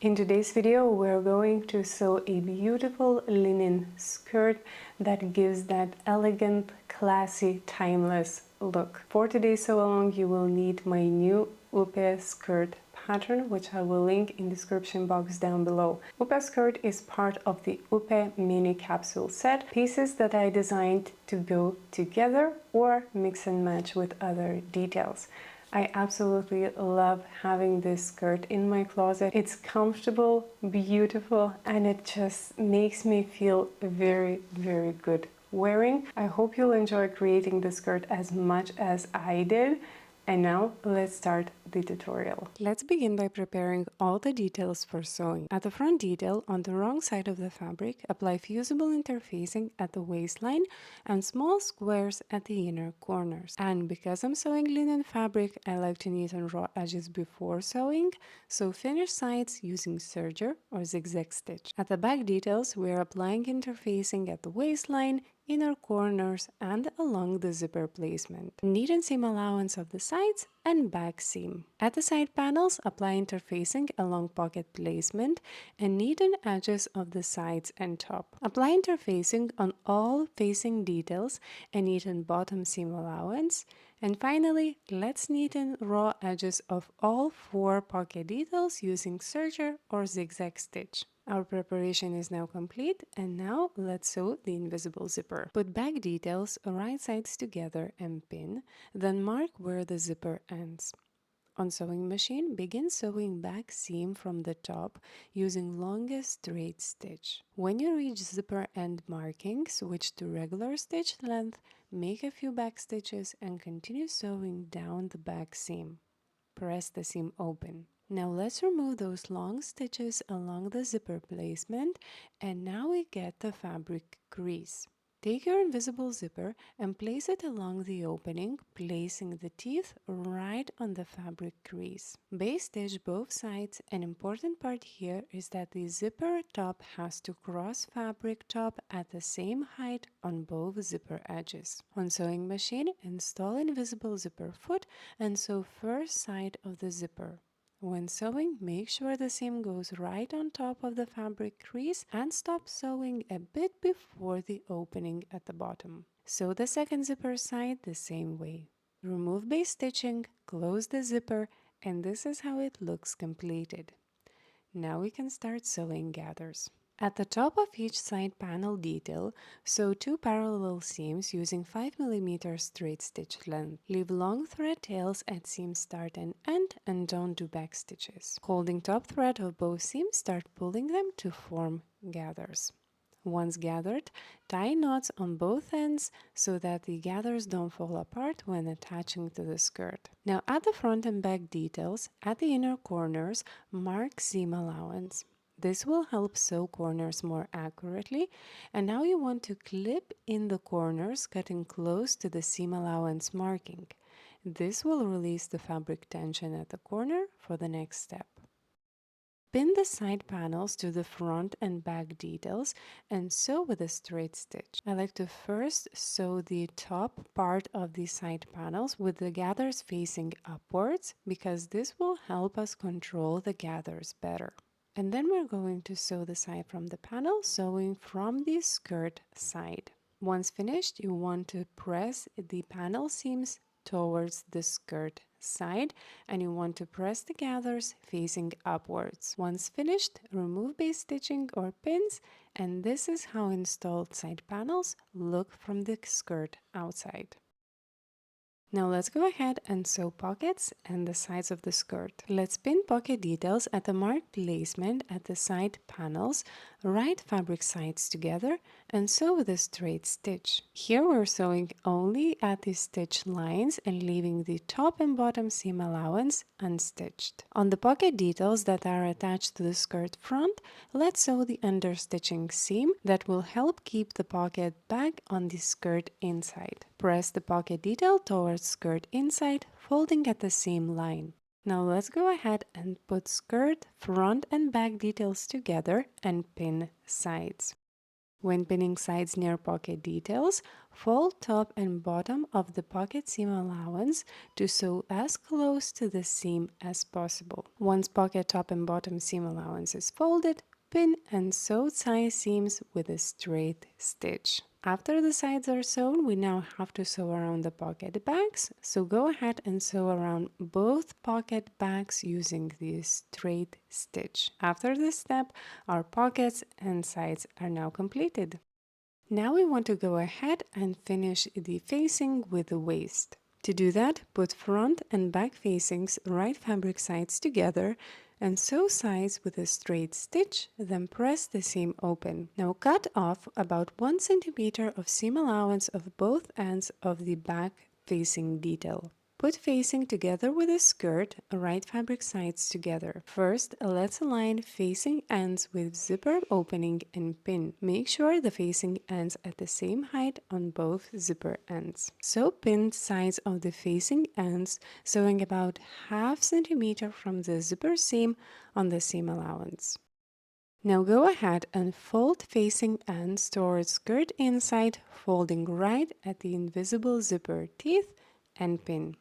In today's video, we're going to sew a beautiful linen skirt that gives that elegant, classy, timeless look. For today's sew along, you will need my new UPE skirt pattern, which I will link in the description box down below. UPE skirt is part of the UPE mini capsule set, pieces that I designed to go together or mix and match with other details. I absolutely love having this skirt in my closet. It's comfortable, beautiful, and it just makes me feel very, very good wearing. I hope you'll enjoy creating the skirt as much as I did. And now let's start the tutorial. Let's begin by preparing all the details for sewing. At the front detail, on the wrong side of the fabric, apply fusible interfacing at the waistline and small squares at the inner corners. And because I'm sewing linen fabric, I like to neaten raw edges before sewing, so finish sides using serger or zigzag stitch. At the back details, we are applying interfacing at the waistline, inner corners, and along the zipper placement. Knit and seam allowance of the sides and back seam. At the side panels, apply interfacing along pocket placement and neaten edges of the sides and top. Apply interfacing on all facing details and neaten bottom seam allowance. And finally, let's neaten raw edges of all 4 pocket details using serger or zigzag stitch. Our preparation is now complete, and now let's sew the invisible zipper. Put back details right sides together and pin, then mark where the zipper ends. On sewing machine, begin sewing back seam from the top using longest straight stitch. When you reach zipper end marking, switch to regular stitch length, make a few back stitches, and continue sewing down the back seam. Press the seam open. Now let's remove those long stitches along the zipper placement, and now we get the fabric crease. Take your invisible zipper and place it along the opening, placing the teeth right on the fabric crease. Base stitch both sides. An important part here is that the zipper top has to cross fabric top at the same height on both zipper edges. On sewing machine, install invisible zipper foot and sew first side of the zipper. When sewing, make sure the seam goes right on top of the fabric crease and stop sewing a bit before the opening at the bottom. Sew the second zipper side the same way. Remove base stitching, close the zipper, and this is how it looks completed. Now we can start sewing gathers. At the top of each side panel detail, sew 2 parallel seams using 5 mm straight stitch length. Leave long thread tails at seam start and end, and don't do back stitches. Holding top thread of both seams, start pulling them to form gathers. Once gathered, tie knots on both ends so that the gathers don't fall apart when attaching to the skirt. Now at the front and back details, at the inner corners, mark seam allowance. This will help sew corners more accurately, and now you want to clip in the corners, cutting close to the seam allowance marking. This will release the fabric tension at the corner for the next step. Pin the side panels to the front and back details and sew with a straight stitch. I like to first sew the top part of the side panels with the gathers facing upwards because this will help us control the gathers better. And then we're going to sew the side from the panel, sewing from the skirt side. Once finished, you want to press the panel seams towards the skirt side, and you want to press the gathers facing upwards. Once finished, remove base stitching or pins, and this is how installed side panels look from the skirt outside. Now let's go ahead and sew pockets and the sides of the skirt. Let's pin pocket details at the marked placement at the side panels, right fabric sides together, and sew with a straight stitch. Here we're sewing only at the stitch lines and leaving the top and bottom seam allowance unstitched. On the pocket details that are attached to the skirt front, let's sew the understitching seam that will help keep the pocket back on the skirt inside. Press the pocket detail towards skirt inside, folding at the seam line. Now let's go ahead and put skirt, front and back details together and pin sides. When pinning sides near pocket details, fold top and bottom of the pocket seam allowance to sew as close to the seam as possible. Once pocket top and bottom seam allowance is folded, pin and sew side seams with a straight stitch. After the sides are sewn, we now have to sew around the pocket backs, so go ahead and sew around both pocket backs using the straight stitch. After this step, our pockets and sides are now completed. Now we want to go ahead and finish the facing with the waist. To do that, put front and back facings right fabric sides together and sew sides with a straight stitch, then press the seam open. Now cut off about 1 centimeter of seam allowance of both ends of the back facing detail. Put facing together with a skirt, right fabric sides together. First, let's align facing ends with zipper opening and pin. Make sure the facing ends at the same height on both zipper ends. Sew pinned sides of the facing ends, sewing about ½ centimeter from the zipper seam on the seam allowance. Now go ahead and fold facing ends towards skirt inside, folding right at the invisible zipper teeth and pin.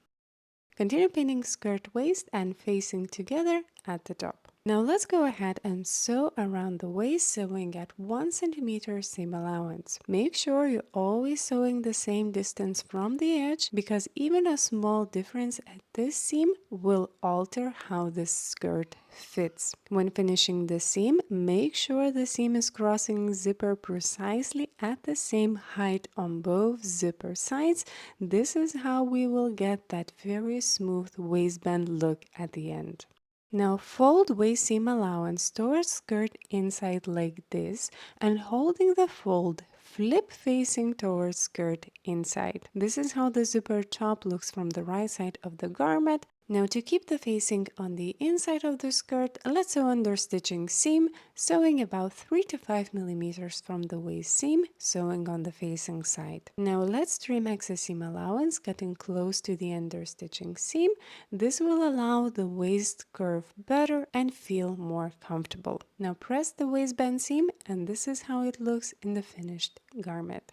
Continue pinning skirt waist and facing together at the top. Now let's go ahead and sew around the waist, sewing at 1 centimeter seam allowance. Make sure you're always sewing the same distance from the edge, because even a small difference at this seam will alter how the skirt fits. When finishing the seam, make sure the seam is crossing zipper precisely at the same height on both zipper sides. This is how we will get that very smooth waistband look at the end. Now fold waist seam allowance towards skirt inside like this, and holding the fold, flip facing towards skirt inside. This is how the zipper top looks from the right side of the garment. Now to keep the facing on the inside of the skirt, let's sew under stitching seam, sewing about 3 to 5 millimeters from the waist seam, sewing on the facing side. Now let's trim excess seam allowance, cutting close to the under stitching seam. This will allow the waist curve better and feel more comfortable. Now press the waistband seam, and this is how it looks in the finished garment.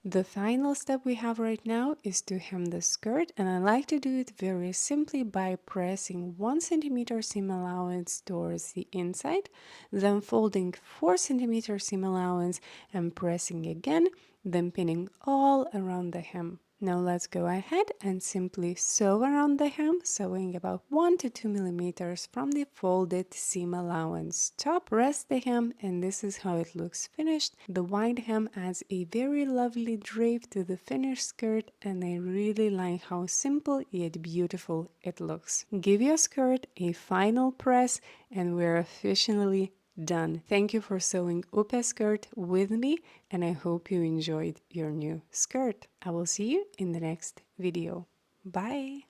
The final step we have right now is to hem the skirt, and I like to do it very simply by pressing 1 centimeter seam allowance towards the inside, then folding 4 centimeter seam allowance and pressing again, then pinning all around the hem. Now let's go ahead and simply sew around the hem, sewing about 1 to 2 millimeters from the folded seam allowance top. Rest the hem, and this is how it looks finished. The wide hem adds a very lovely drape to the finished skirt, and I really like how simple yet beautiful it looks. Give your skirt a final press, and we're officially done. Thank you for sewing UPE skirt with me, and I hope you enjoyed your new skirt. I will see you in the next video. Bye!